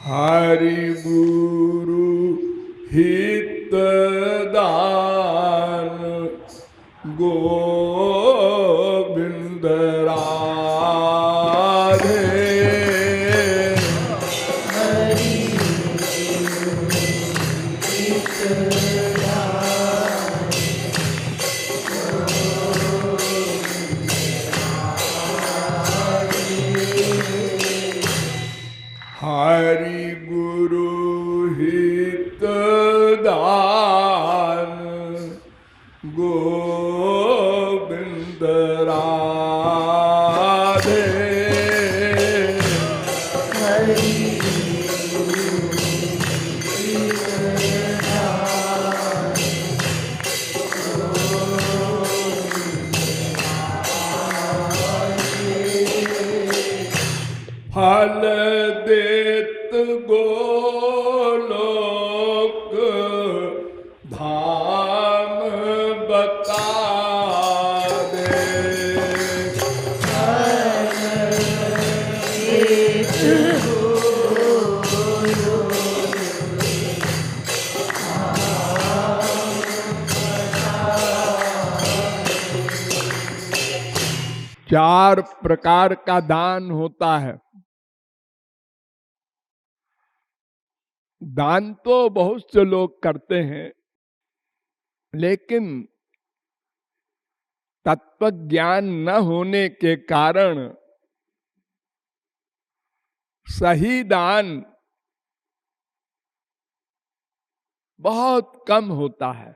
हरि गुरु हितदान गोविंद राधे। हरि गुरु हितदान गोविंद राधे। फल देत गोलोक धाम बता दे। चार प्रकार का दान होता है। दान तो बहुत से लोग करते हैं, लेकिन तत्व ज्ञान न होने के कारण सही दान बहुत कम होता है।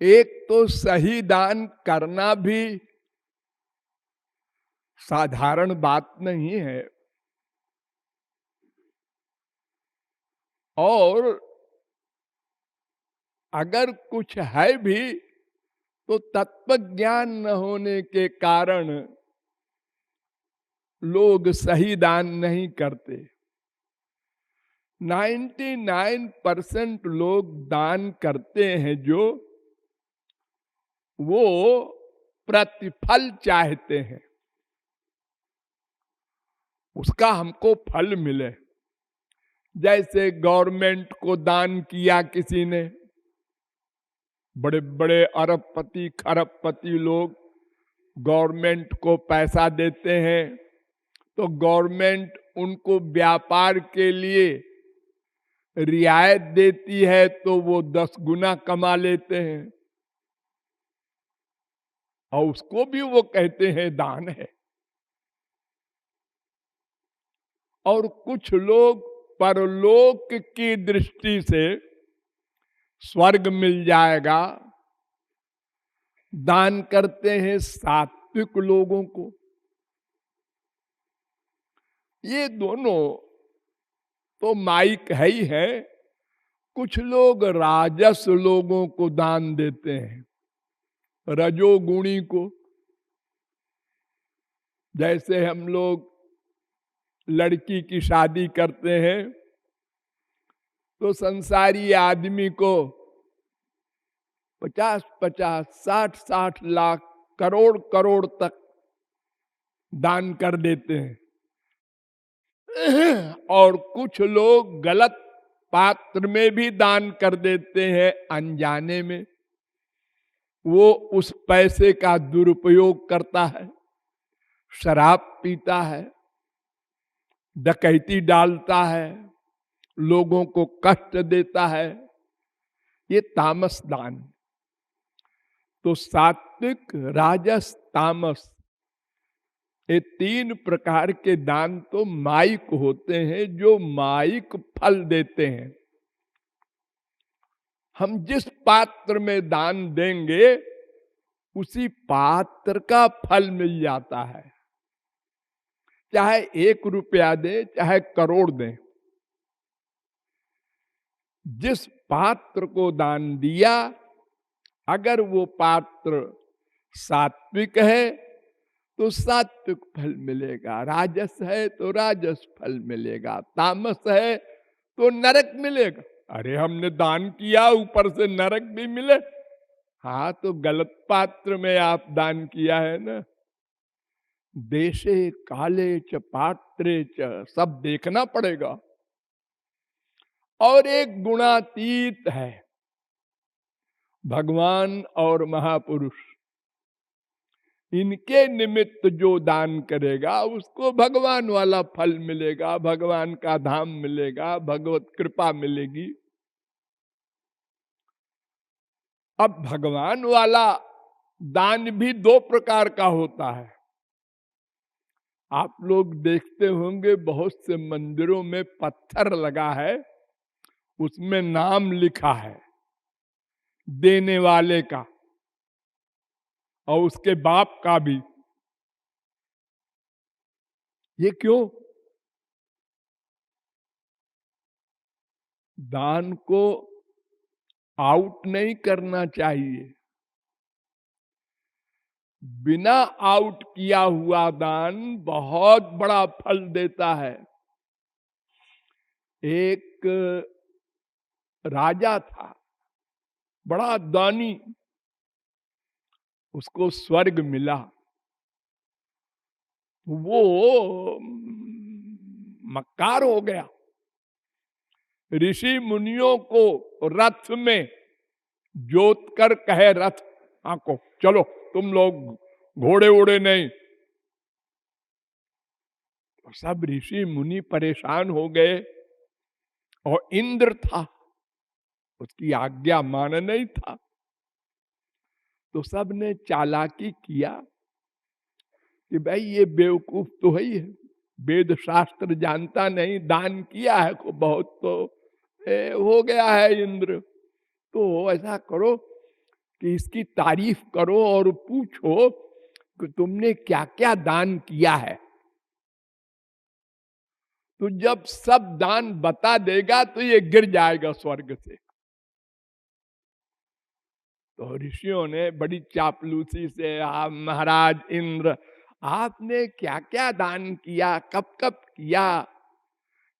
एक तो सही दान करना भी साधारण बात नहीं है, और अगर कुछ है भी तो तत्व ज्ञान न होने के कारण लोग सही दान नहीं करते। 99% लोग दान करते हैं जो वो प्रतिफल चाहते हैं, उसका हमको फल मिले। जैसे गवर्नमेंट को दान किया किसी ने, बड़े बड़े अरबपति खरबपति लोग गवर्नमेंट को पैसा देते हैं, तो गवर्नमेंट उनको व्यापार के लिए रियायत देती है तो वो 10 गुना कमा लेते हैं, और उसको भी वो कहते हैं दान है। और कुछ लोग परलोक की दृष्टि से स्वर्ग मिल जाएगा दान करते हैं सात्विक लोगों को। ये दोनों तो माइक है ही है। कुछ लोग राजस लोगों को दान देते हैं, रजोगुणी को। जैसे हम लोग लड़की की शादी करते हैं तो संसारी आदमी को 50-50, 60-60 लाख, करोड़ करोड़ तक दान कर देते हैं। और कुछ लोग गलत पात्र में भी दान कर देते हैं अनजाने में। वो उस पैसे का दुरुपयोग करता है, शराब पीता है, डकैती डालता है, लोगों को कष्ट देता है। ये तामस दान। तो सात्विक, राजस, तामस, ये 3 प्रकार के दान तो माइक होते हैं, जो माइक फल देते हैं। हम जिस पात्र में दान देंगे उसी पात्र का फल मिल जाता है, चाहे 1 रुपया दे, चाहे करोड़ दे। जिस पात्र को दान दिया, अगर वो पात्र सात्विक है तो सात्विक फल मिलेगा, राजस है तो राजस फल मिलेगा, तामस है तो नरक मिलेगा। अरे हमने दान किया, ऊपर से नरक भी मिले। हाँ, तो गलत पात्र में आप दान किया है ना। देशे काले च पात्रे च, सब देखना पड़ेगा। और एक गुणातीत है भगवान और महापुरुष, इनके निमित्त जो दान करेगा उसको भगवान वाला फल मिलेगा, भगवान का धाम मिलेगा, भगवत कृपा मिलेगी। अब भगवान वाला दान भी दो प्रकार का होता है। आप लोग देखते होंगे बहुत से मंदिरों में पत्थर लगा है, उसमें नाम लिखा है देने वाले का और उसके बाप का भी। ये क्यों? दान को आउट नहीं करना चाहिए। बिना आउट किया हुआ दान बहुत बड़ा फल देता है। एक राजा था, बड़ा दानी, उसको स्वर्ग मिला। वो मक्कार हो गया, ऋषि मुनियों को रथ में जोत कर कहे रथ आंको, चलो तुम लोग घोड़े उड़े नहीं। तो सब ऋषि मुनि परेशान हो गए और इंद्र था, उसकी आज्ञा मान नहीं था। तो सब ने चालाकी किया कि भाई ये बेवकूफ तो है ही है, वेद शास्त्र जानता नहीं, दान किया है को बहुत तो हो गया है इंद्र। तो ऐसा करो कि इसकी तारीफ करो और पूछो कि तुमने क्या क्या दान किया है। तो जब सब दान बता देगा तो ये गिर जाएगा स्वर्ग से। तो ऋषियों ने बड़ी चापलूसी से, आप महाराज इंद्र, आपने क्या क्या दान किया, कब कब किया,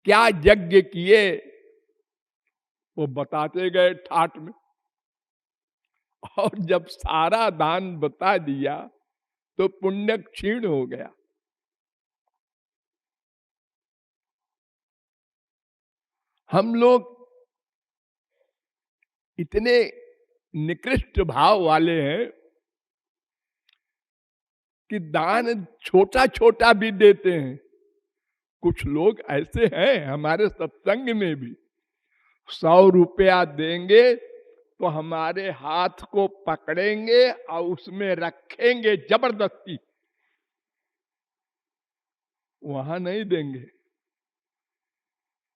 क्या यज्ञ किए, वो बताते गए ठाट में। और जब सारा दान बता दिया तो पुण्य क्षीण हो गया। हम लोग इतने निकृष्ट भाव वाले हैं कि दान छोटा छोटा भी देते हैं। कुछ लोग ऐसे हैं हमारे सत्संग में भी, 100 रुपया देंगे तो हमारे हाथ को पकड़ेंगे और उसमें रखेंगे जबरदस्ती, वहां नहीं देंगे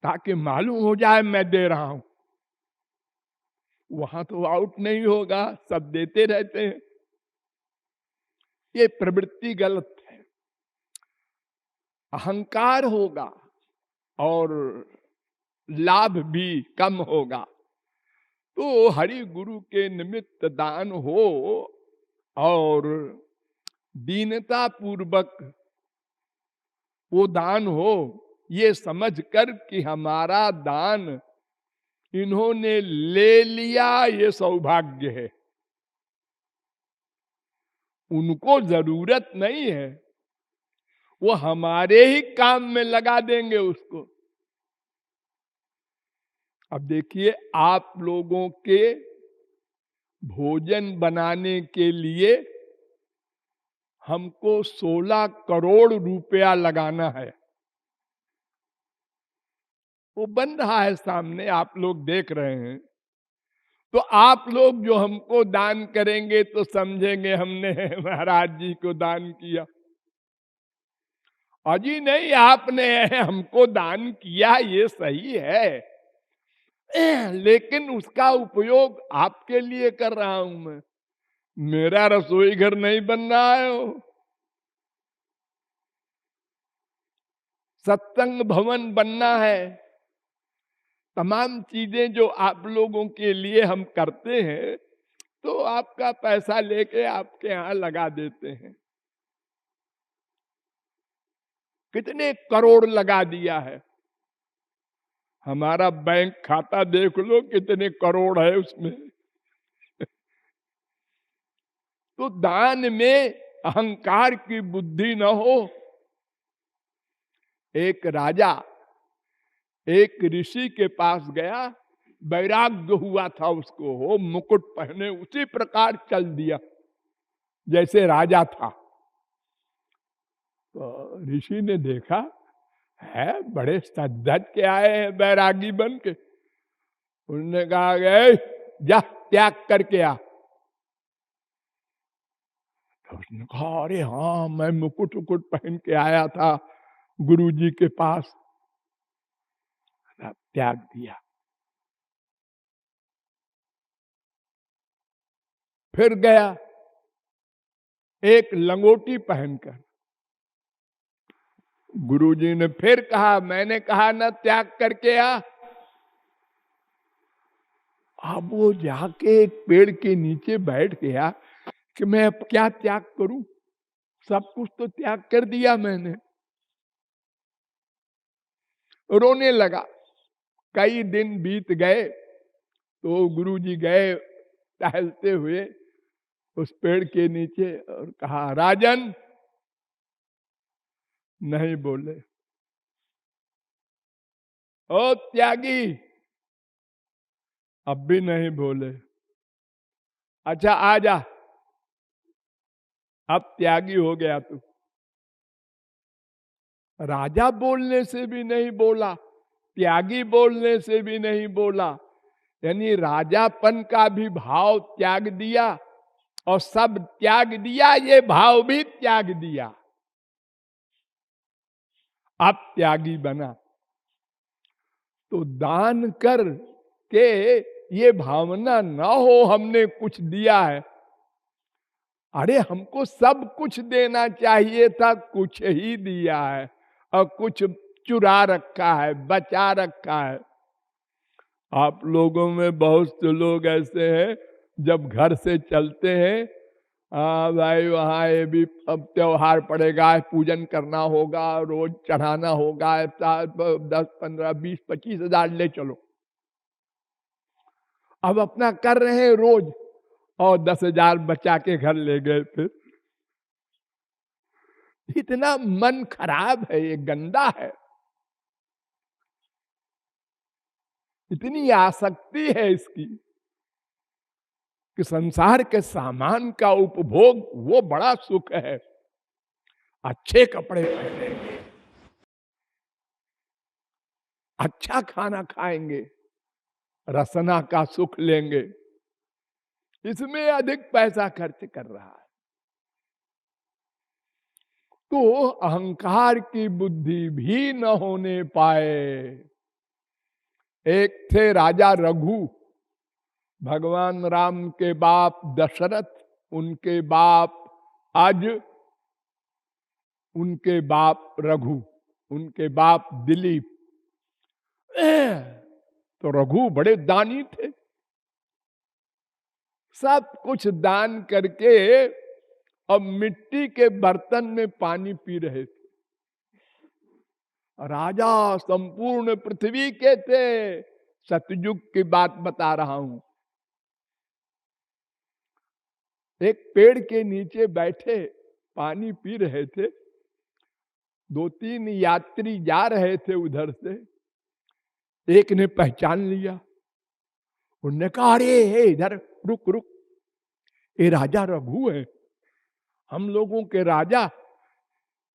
ताकि मालूम हो जाए मैं दे रहा हूं। वहां तो आउट नहीं होगा, सब देते रहते हैं। ये प्रवृत्ति गलत है। अहंकार होगा और लाभ भी कम होगा। तो हरि गुरु के निमित्त दान हो और दीनता पूर्वक वो दान हो, ये समझ कर कि हमारा दान इन्होंने ले लिया, ये सौभाग्य है। उनको जरूरत नहीं है, वो हमारे ही काम में लगा देंगे उसको। अब देखिए, आप लोगों के भोजन बनाने के लिए हमको 16 करोड़ रुपया लगाना है। वो बन रहा है सामने, आप लोग देख रहे हैं। तो आप लोग जो हमको दान करेंगे तो समझेंगे हमने महाराज जी को दान किया। अजी नहीं, आपने हमको दान किया ये सही है, लेकिन उसका उपयोग आपके लिए कर रहा हूं मैं। मेरा रसोई घर नहीं बन रहा है वो, सत्संग भवन बनना है। तमाम चीजें जो आप लोगों के लिए हम करते हैं तो आपका पैसा लेके आपके यहां लगा देते हैं। कितने करोड़ लगा दिया है। हमारा बैंक खाता देख लो कितने करोड़ है उसमें। तो दान में अहंकार की बुद्धि न हो। एक राजा एक ऋषि के पास गया, वैराग्य हुआ था उसको, हो मुकुट पहने उसी प्रकार चल दिया जैसे राजा था। तो ऋषि ने देखा है बड़े सज्जन के आए हैं बैरागी बन के। उन्होंने कहा गए जा त्याग करके आ। तो उसने कहा अरे हाँ मैं मुकुट उकुट पहन के आया था गुरुजी के पास, त्याग दिया। फिर गया एक लंगोटी पहनकर। गुरुजी ने फिर कहा मैंने कहा ना त्याग करके आ। अब वो जाके एक पेड़ के नीचे बैठ गया कि मैं अब क्या त्याग करूं, सब कुछ तो त्याग कर दिया मैंने। रोने लगा। कई दिन बीत गए तो गुरुजी गए टहलते हुए उस पेड़ के नीचे और कहा राजन, नहीं बोले। ओ त्यागी, अब भी नहीं बोले। अच्छा आजा, अब त्यागी हो गया तू। राजा बोलने से भी नहीं बोला, त्यागी बोलने से भी नहीं बोला, यानी राजापन का भी भाव त्याग दिया और सब त्याग दिया, ये भाव भी त्याग दिया। अब त्यागी बना। तो दान कर के ये भावना ना हो हमने कुछ दिया है। अरे हमको सब कुछ देना चाहिए था, कुछ ही दिया है और कुछ चुरा रखा है, बचा रखा है। आप लोगों में बहुत से लोग ऐसे हैं जब घर से चलते हैं, हाँ भाई वहाँ ये भी अब त्योहार पड़ेगा, पूजन करना होगा, रोज चढ़ाना होगा, 10, 15, 20, 25 हजार ले चलो। अब अपना कर रहे हैं रोज और 10,000 बचा के घर ले गए। फिर इतना मन खराब है, ये गंदा है, इतनी आसक्ति है इसकी कि संसार के सामान का उपभोग वो बड़ा सुख है। अच्छे कपड़े पहनेंगे, अच्छा खाना खाएंगे, रसना का सुख लेंगे, इसमें अधिक पैसा खर्च कर रहा है। तो अहंकार की बुद्धि भी न होने पाए। एक थे राजा रघु, भगवान राम के बाप दशरथ, उनके बाप आज, उनके बाप रघु, उनके बाप दिलीप। तो रघु बड़े दानी थे, सब कुछ दान करके अब मिट्टी के बर्तन में पानी पी रहे थे। राजा संपूर्ण पृथ्वी के थे, सतयुग की बात बता रहा हूं। एक पेड़ के नीचे बैठे पानी पी रहे थे, 2-3 यात्री जा रहे थे उधर से, एक ने पहचान लिया। उन्होंने कहा अरे हे इधर रुक रुक, ये राजा रघु है, हम लोगों के राजा,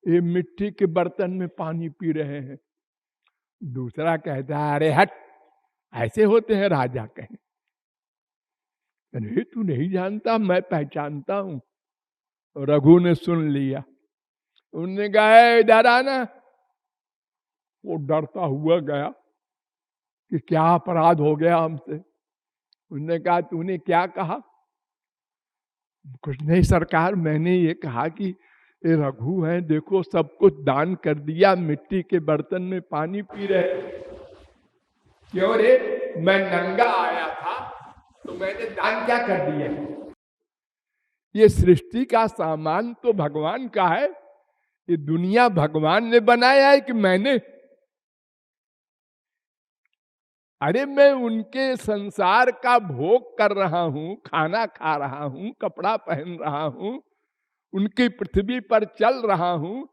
ये मिट्टी के बर्तन में पानी पी रहे हैं। दूसरा कहता है अरे हट, ऐसे होते हैं राजा। कहें अरे तू नहीं जानता, मैं पहचानता हूं। रघु ने सुन लिया, उनने कहा इधर आना। वो डरता हुआ गया कि क्या अपराध हो गया हमसे। उन्होंने कहा तूने क्या कहा? कुछ नहीं सरकार, मैंने ये कहा कि ये रघु है, देखो सब कुछ दान कर दिया, मिट्टी के बर्तन में पानी पी रहे। क्यों रे, मैं नंगा आया था तो मैंने दान क्या कर दिया? ये सृष्टि का सामान तो भगवान का है, ये दुनिया भगवान ने बनाया है कि मैंने? अरे मैं उनके संसार का भोग कर रहा हूं, खाना खा रहा हूं, कपड़ा पहन रहा हूं, उनकी पृथ्वी पर चल रहा हूं,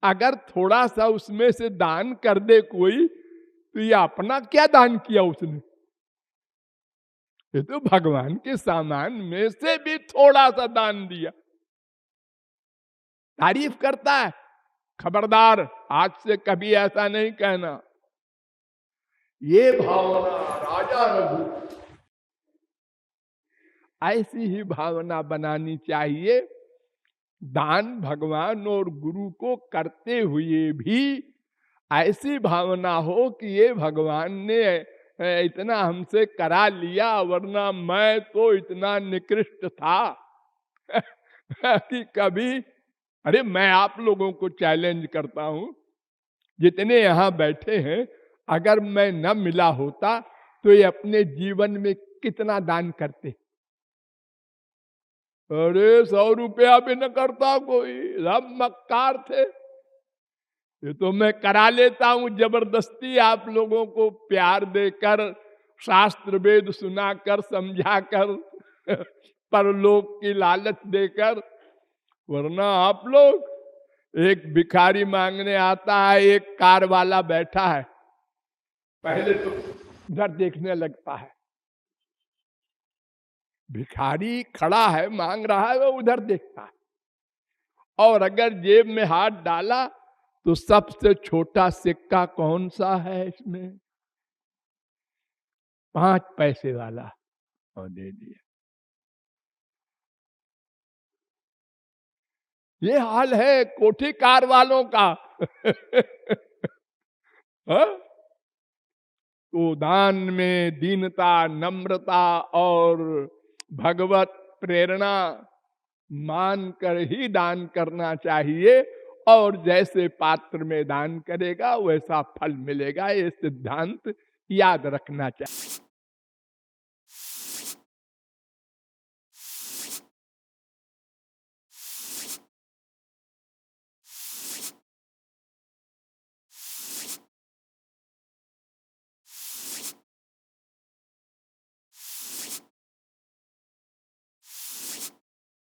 अगर थोड़ा सा उसमें से दान कर दे कोई, तो ये अपना क्या दान किया उसने? ये तो भगवान के सामान में से भी थोड़ा सा दान दिया। तारीफ करता है। खबरदार, आज से कभी ऐसा नहीं कहना। ये भावना राजा रघु, ऐसी ही भावना बनानी चाहिए। दान भगवान और गुरु को करते हुए भी ऐसी भावना हो कि ये भगवान ने इतना हमसे करा लिया, वरना मैं तो इतना निकृष्ट था कि कभी। अरे मैं आप लोगों को चैलेंज करता हूं, जितने यहां बैठे हैं, अगर मैं न मिला होता तो ये अपने जीवन में कितना दान करते? अरे 100 रुपया भी न करता कोई, सब मक्कार थे। ये तो मैं करा लेता हूं जबरदस्ती, आप लोगों को प्यार देकर, शास्त्र वेद सुनाकर, समझाकर, परलोक की लालच देकर। वरना आप लोग, एक भिखारी मांगने आता है, एक कार वाला बैठा है, पहले तो उधर देखने लगता है। भिखारी खड़ा है, मांग रहा है, वो उधर देखता है, और अगर जेब में हाथ डाला तो सबसे छोटा सिक्का कौन सा है इसमें? 5 पैसे वाला, और दे दिया। ये हाल है कोठी कार वालों का। हाँ? तो दान में दीनता, नम्रता और भगवत प्रेरणा मानकर ही दान करना चाहिए, और जैसे पात्र में दान करेगा वैसा फल मिलेगा। ये सिद्धांत याद रखना चाहिए।